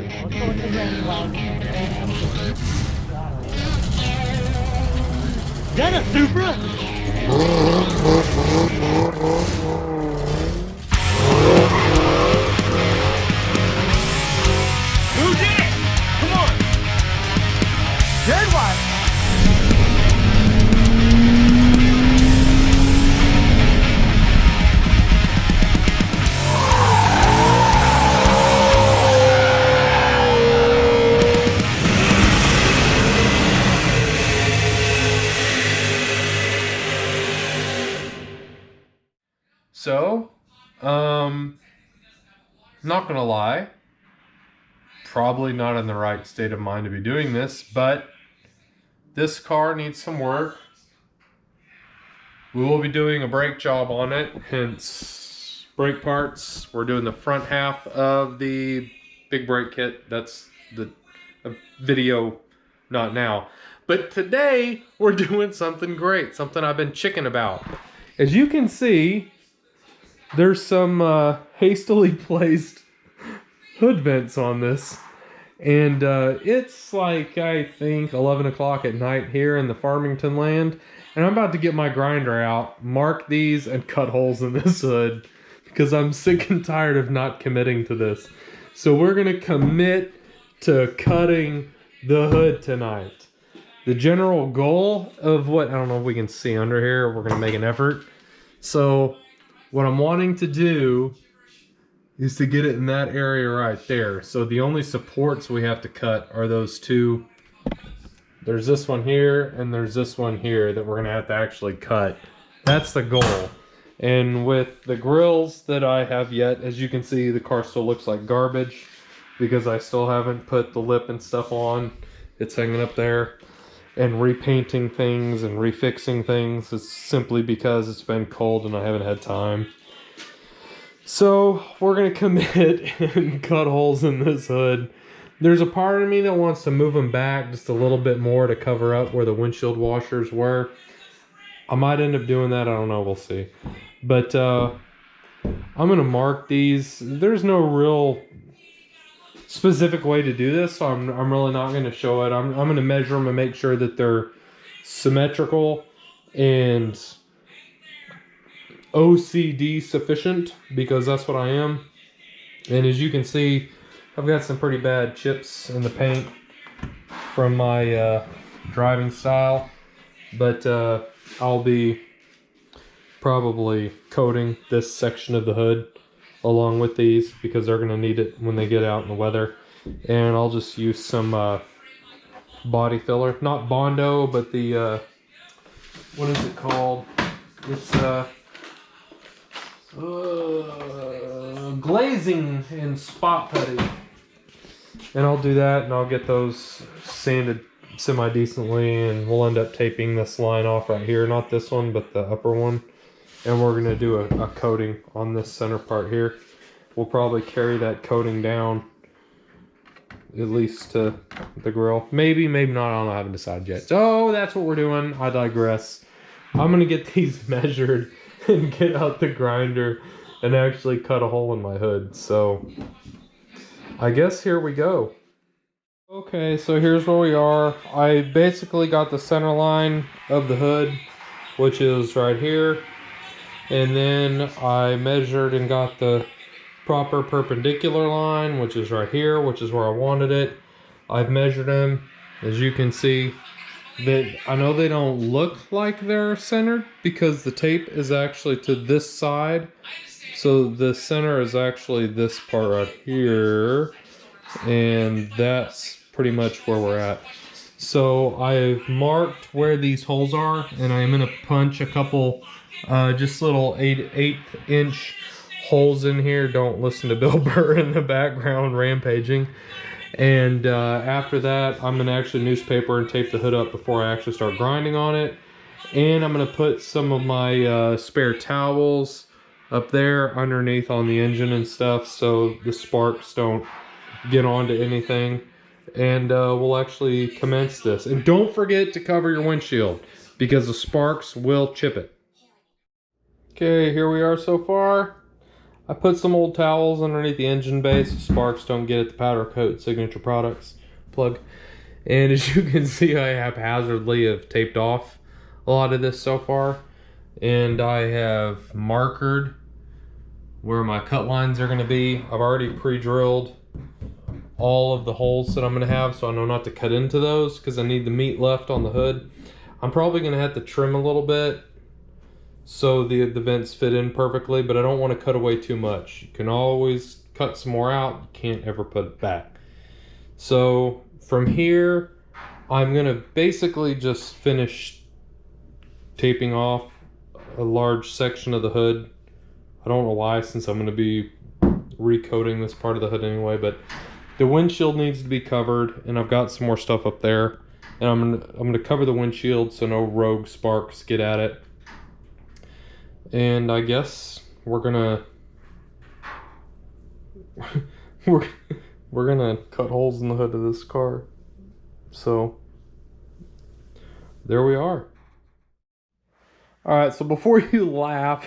Is that a Supra? Who did it? Come on. Good one. So, not gonna lie, probably not in the right state of mind to be doing this, but this car needs some work. We will be doing a brake job on it, hence brake parts. We're doing the front half of the big brake kit. That's the video, not now. But today, we're doing something great, something I've been chicking about. As you can see, there's some hastily placed hood vents on this. And it's like, I think, 11 o'clock at night here in the Farmington land. And I'm about to get my grinder out, mark these, and cut holes in this hood. Because I'm sick and tired of not committing to this. So we're going to commit to cutting the hood tonight. The general goal of what, I don't know if we can see under here, we're going to make an effort. So what I'm wanting to do is to get it in that area right there. So the only supports we have to cut are those two. There's this one here and there's this one here that we're gonna have to actually cut. That's the goal. And with the grills that I have yet, as you can see, the car still looks like garbage because I still haven't put the lip and stuff on. It's hanging up there. And repainting things and refixing things is simply because it's been cold and I haven't had time. So we're gonna commit and cut holes in this hood. There's a part of me that wants to move them back just a little bit more to cover up where the windshield washers were. I might end up doing that, I don't know, we'll see. But I'm gonna mark these. There's no real specific way to do this, so I'm really not gonna show it. I'm gonna measure them and make sure that they're symmetrical and OCD sufficient, because that's what I am. And as you can see, I've got some pretty bad chips in the paint from my driving style, but I'll be probably coating this section of the hood along with these because they're going to need it when they get out in the weather. And I'll just use some body filler, not Bondo, but the what is it called? It's glazing and spot putty. And I'll do that, and I'll get those sanded semi-decently, and we'll end up taping this line off right here. Not this one, but the upper one. And we're going to do a coating on this center part here. We'll probably carry that coating down at least to the grill. Maybe, maybe not. I don't know. I haven't decided yet. So that's what we're doing. I digress. I'm going to get these measured and get out the grinder and actually cut a hole in my hood. So I guess here we go. Okay, so here's where we are. I basically got the center line of the hood, which is right here. And then I measured and got the proper perpendicular line, which is right here, which is where I wanted it. I've measured them. As you can see, that I know they don't look like they're centered because the tape is actually to this side. So the center is actually this part right here. And that's pretty much where we're at. So I've marked where these holes are, and I'm going to punch a couple just little 1/8 inch holes in here. Don't listen to Bill Burr in the background rampaging. And after that, I'm going to actually newspaper and tape the hood up before I actually start grinding on it. And I'm going to put some of my spare towels up there underneath on the engine and stuff so the sparks don't get onto anything. And we'll actually commence this. And don't forget to cover your windshield because the sparks will chip it. Okay, here we are so far. I put some old towels underneath the engine bay so sparks don't get at the powder coat Signature Products plug. And as you can see, I haphazardly have taped off a lot of this so far. And I have markered where my cut lines are going to be. I've already pre-drilled all of the holes that I'm going to have, so I know not to cut into those because I need the meat left on the hood. I'm probably going to have to trim a little bit so the vents fit in perfectly, but I don't want to cut away too much. You can always cut some more out, you can't ever put it back. So from here, I'm going to basically just finish taping off a large section of the hood. I don't know why, since I'm going to be recoating this part of the hood anyway, but the windshield needs to be covered, and I've got some more stuff up there. And I'm gonna cover the windshield so no rogue sparks get at it. And I guess we're gonna we're gonna cut holes in the hood of this car. So there we are. All right, so before you laugh,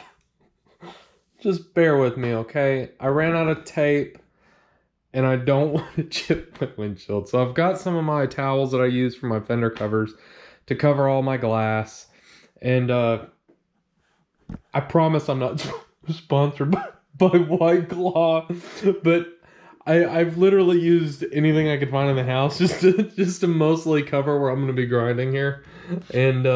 just bear with me, okay? I ran out of tape and I don't want to chip my windshield. So I've got some of my towels that I use for my fender covers to cover all my glass. And I promise I'm not sponsored by White Claw, but I've literally used anything I could find in the house just to mostly cover where I'm going to be grinding here. And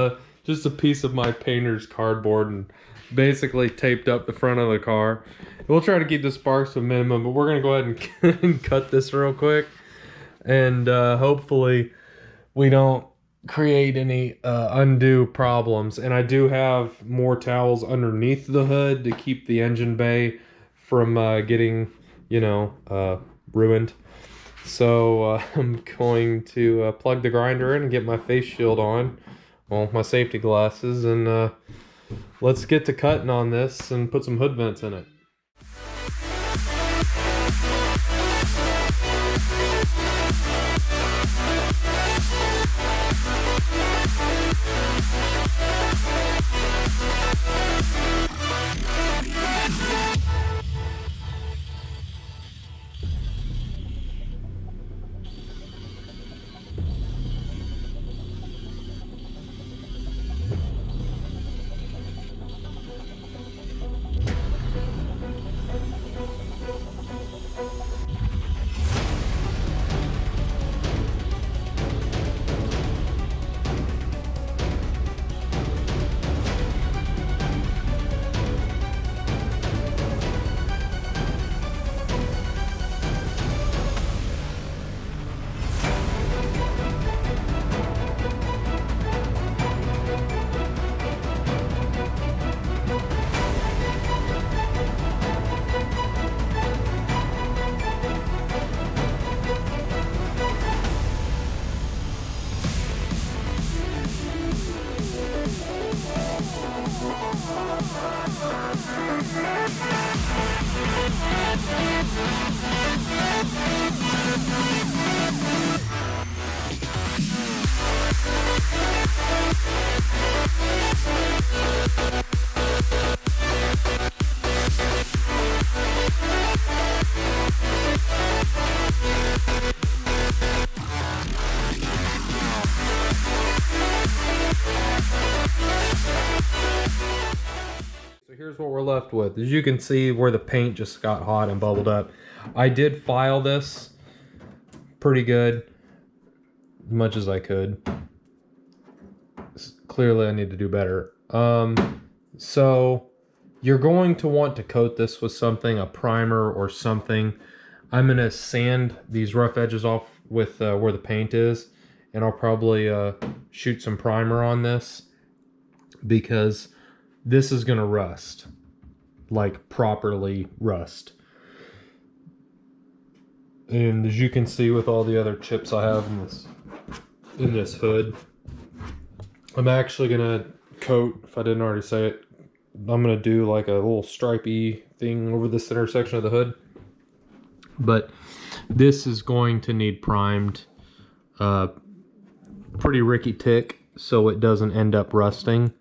just a piece of my painter's cardboard and basically taped up the front of the car. We'll try to keep the sparks to a minimum, but we're going to go ahead and cut this real quick. And hopefully we don't create any undue problems. And I do have more towels underneath the hood to keep the engine bay from getting, you know, ruined. So I'm going to plug the grinder in and get my face shield on. Well, my safety glasses, and let's get to cutting on this and put some hood vents in it. Here's what we're left with. As you can see where the paint just got hot and bubbled up. I did file this pretty good, as much as I could. Clearly I need to do better. So you're going to want to coat this with something, a primer or something. I'm gonna sand these rough edges off with where the paint is, and I'll probably shoot some primer on this, because this is gonna rust, like properly rust. And as you can see with all the other chips I have in this hood, I'm actually gonna coat, if I didn't already say it, I'm gonna do like a little stripey thing over the center section of the hood. But this is going to need primed pretty ricky tick so it doesn't end up rusting.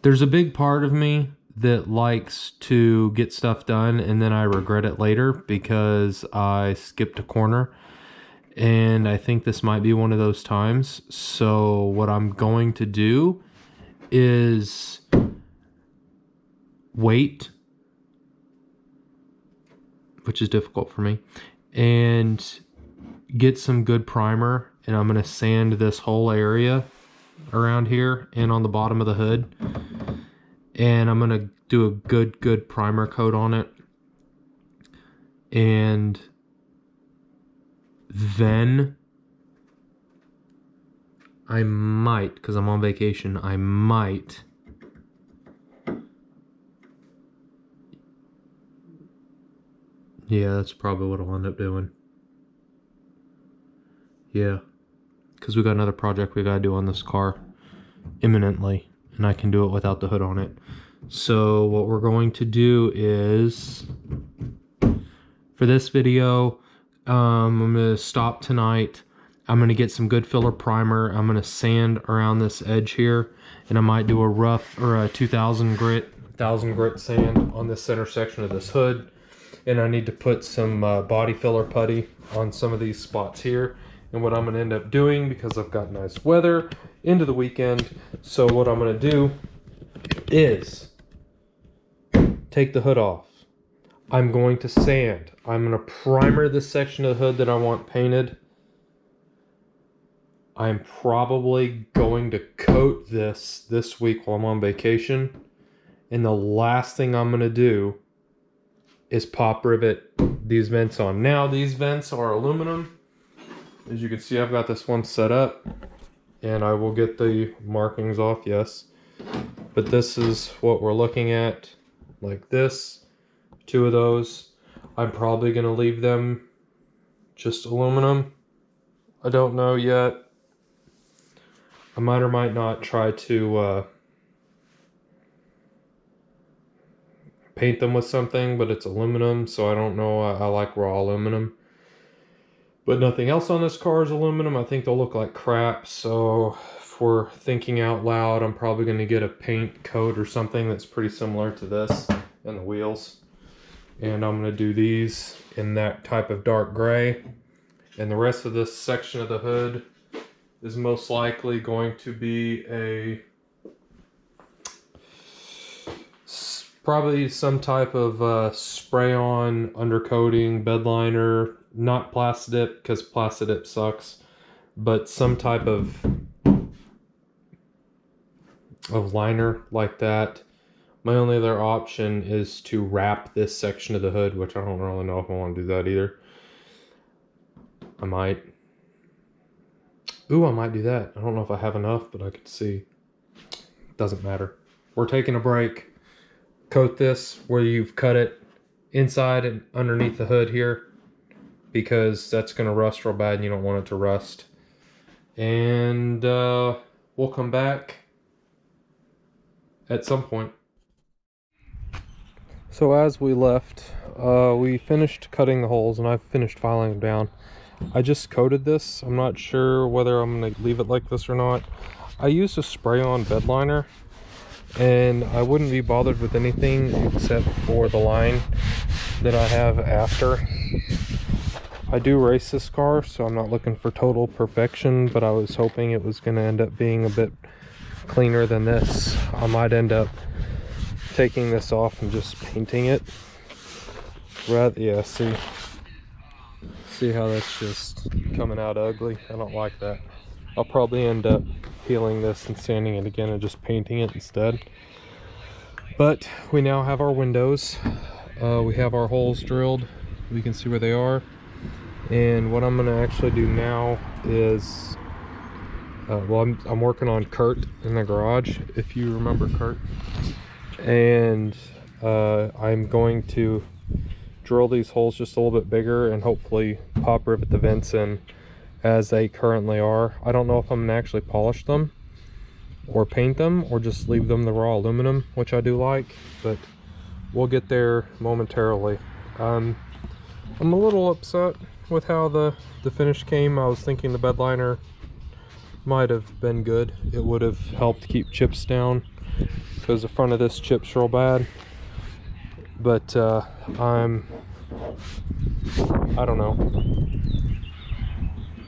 There's a big part of me that likes to get stuff done and then I regret it later because I skipped a corner. And I think this might be one of those times. So what I'm going to do is wait, which is difficult for me, and get some good primer. And I'm going to sand this whole area around here and on the bottom of the hood. And I'm going to do a good primer coat on it. And then I might, because I'm on vacation, I might yeah, that's probably what I'll end up doing. Yeah, because we got another project we gotta do on this car imminently, and I can do it without the hood on it. So what we're going to do is, for this video, I'm going to stop tonight. I'm going to get some good filler primer. I'm going to sand around this edge here, and I might do a rough or a 1000 grit sand on this center section of this hood. And I need to put some body filler putty on some of these spots here. And what I'm going to end up doing, because I've got nice weather into the weekend, so what I'm going to do is take the hood off. I'm going to sand. I'm going to primer this section of the hood that I want painted. I'm probably going to coat this week while I'm on vacation. And the last thing I'm going to do is pop rivet these vents on. Now these vents are aluminum. As you can see, I've got this one set up. And I will get the markings off, yes. But this is what we're looking at, like this. 2 of those. I'm probably going to leave them just aluminum. I don't know yet. I might or might not try to paint them with something, but it's aluminum, so I don't know. I like raw aluminum. But nothing else on this car is aluminum. I think they'll look like crap, so if we're thinking out loud, I'm probably going to get a paint coat or something that's pretty similar to this and the wheels. And I'm going to do these in that type of dark gray. And the rest of this section of the hood is most likely going to be probably some type of spray-on undercoating bed liner. Not Plastidip, because Plastidip sucks. But some type of liner like that. My only other option is to wrap this section of the hood, which I don't really know if I want to do that either. I might. Ooh, I might do that. I don't know if I have enough, but I could see. Doesn't matter. We're taking a break. Coat this where you've cut it inside and underneath the hood here, because that's going to rust real bad and you don't want it to rust. And we'll come back at some point. So as we left, we finished cutting the holes and I've finished filing them down. I just coated this. I'm not sure whether I'm going to leave it like this or not. I used a spray-on bed liner, and I wouldn't be bothered with anything except for the line that I have after. I do race this car, so I'm not looking for total perfection, but I was hoping it was going to end up being a bit cleaner than this. I might end up taking this off and just painting it. Yeah, see how that's just coming out ugly? I don't like that. I'll probably end up peeling this and sanding it again and just painting it instead. But we now have our windows. We have our holes drilled. We can see where they are. And what I'm going to actually do now is, well, I'm working on Kurt in the garage, if you remember Kurt. And I'm going to drill these holes just a little bit bigger and hopefully pop rivet the vents in as they currently are. I don't know if I'm going to actually polish them or paint them or just leave them the raw aluminum, which I do like, but we'll get there momentarily. I'm a little upset with how the finish came. I was thinking the bed liner might have been good. It would have helped keep chips down. because the front of this chips real bad. But I don't know.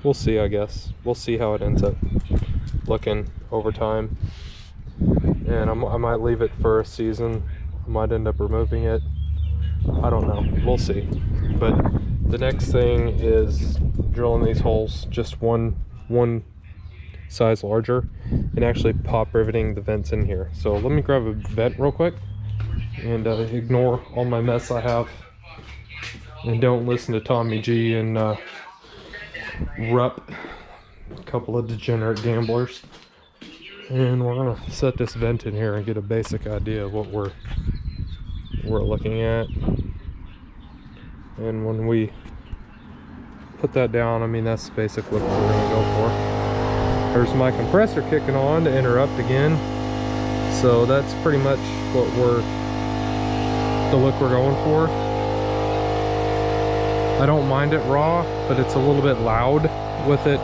We'll see, I guess. We'll see how it ends up looking over time. And I might leave it for a season. I might end up removing it. I don't know. We'll see. But the next thing is drilling these holes just one size larger and actually pop riveting the vents in here. So let me grab a vent real quick and ignore all my mess I have, and don't listen to Tommy G and Rupp, a couple of degenerate gamblers. And we're gonna set this vent in here and get a basic idea of what we're looking at. And when we put that down, I mean, that's basically what we're gonna go for. There's my compressor kicking on to interrupt again. So that's pretty much what the look we're going for. I don't mind it raw, but it's a little bit loud with it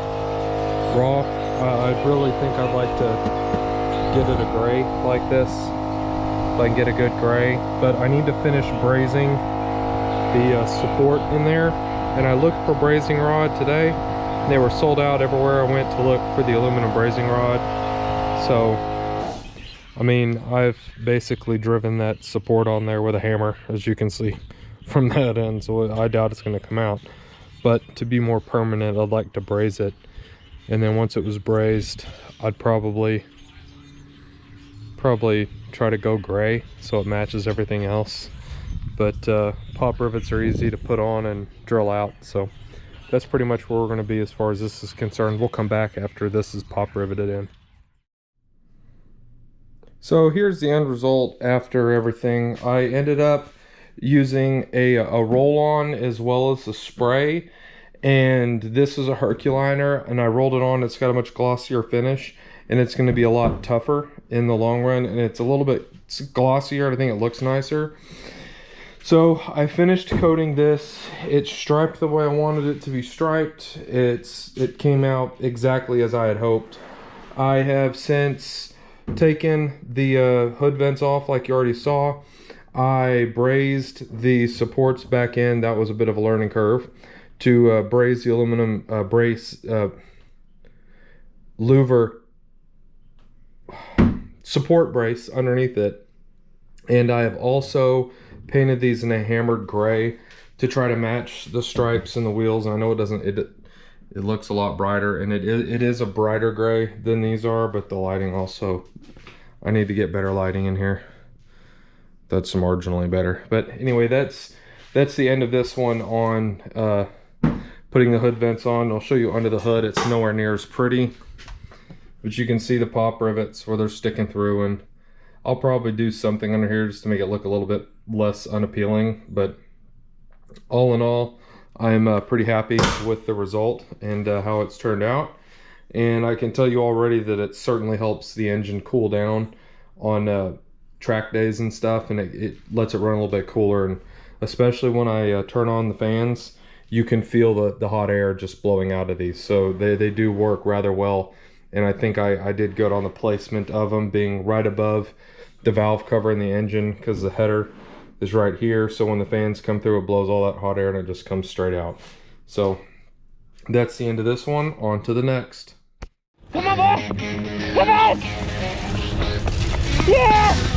raw. I really think I'd like to get it a gray like this, if I can get a good gray. But I need to finish brazing the support in there. And I looked for brazing rod today. They were sold out everywhere I went to look for the aluminum brazing rod. So, I mean, I've basically driven that support on there with a hammer, as you can see from that end. So I doubt it's going to come out. But to be more permanent, I'd like to braze it. And then once it was brazed, I'd probably try to go gray so it matches everything else. But pop rivets are easy to put on and drill out. So that's pretty much where we're going to be as far as this is concerned. We'll come back after this is pop riveted in. So here's the end result after everything. I ended up using a roll-on as well as a spray. And this is a Herculiner, and I rolled it on. It's got a much glossier finish, and it's going to be a lot tougher in the long run. And it's a little bit glossier. I think it looks nicer. So I finished coating this. It's striped the way I wanted it to be striped. It came out exactly as I had hoped. I have since taken the hood vents off like you already saw. I brazed the supports back in. That was a bit of a learning curve. To braze the aluminum louver support brace underneath it. And I have also painted these in a hammered gray to try to match the stripes and the wheels. And I know it looks a lot brighter, and it is a brighter gray than these are, but the lighting also, I need to get better lighting in here. That's marginally better. But anyway, that's the end of this one on putting the hood vents on. I'll show you under the hood. It's nowhere near as pretty, but you can see the pop rivets where they're sticking through, and I'll probably do something under here just to make it look a little bit less unappealing. But all in all, I'm pretty happy with the result and how it's turned out. And I can tell you already that it certainly helps the engine cool down on track days and stuff, and it lets it run a little bit cooler. And especially when I turn on the fans, you can feel the hot air just blowing out of these. So they do work rather well. And I think I did good on the placement of them being right above the valve cover in the engine, because the header is right here. So when the fans come through, it blows all that hot air and it just comes straight out. So that's the end of this one. On to the next. Come on, boss! Come on! Yeah!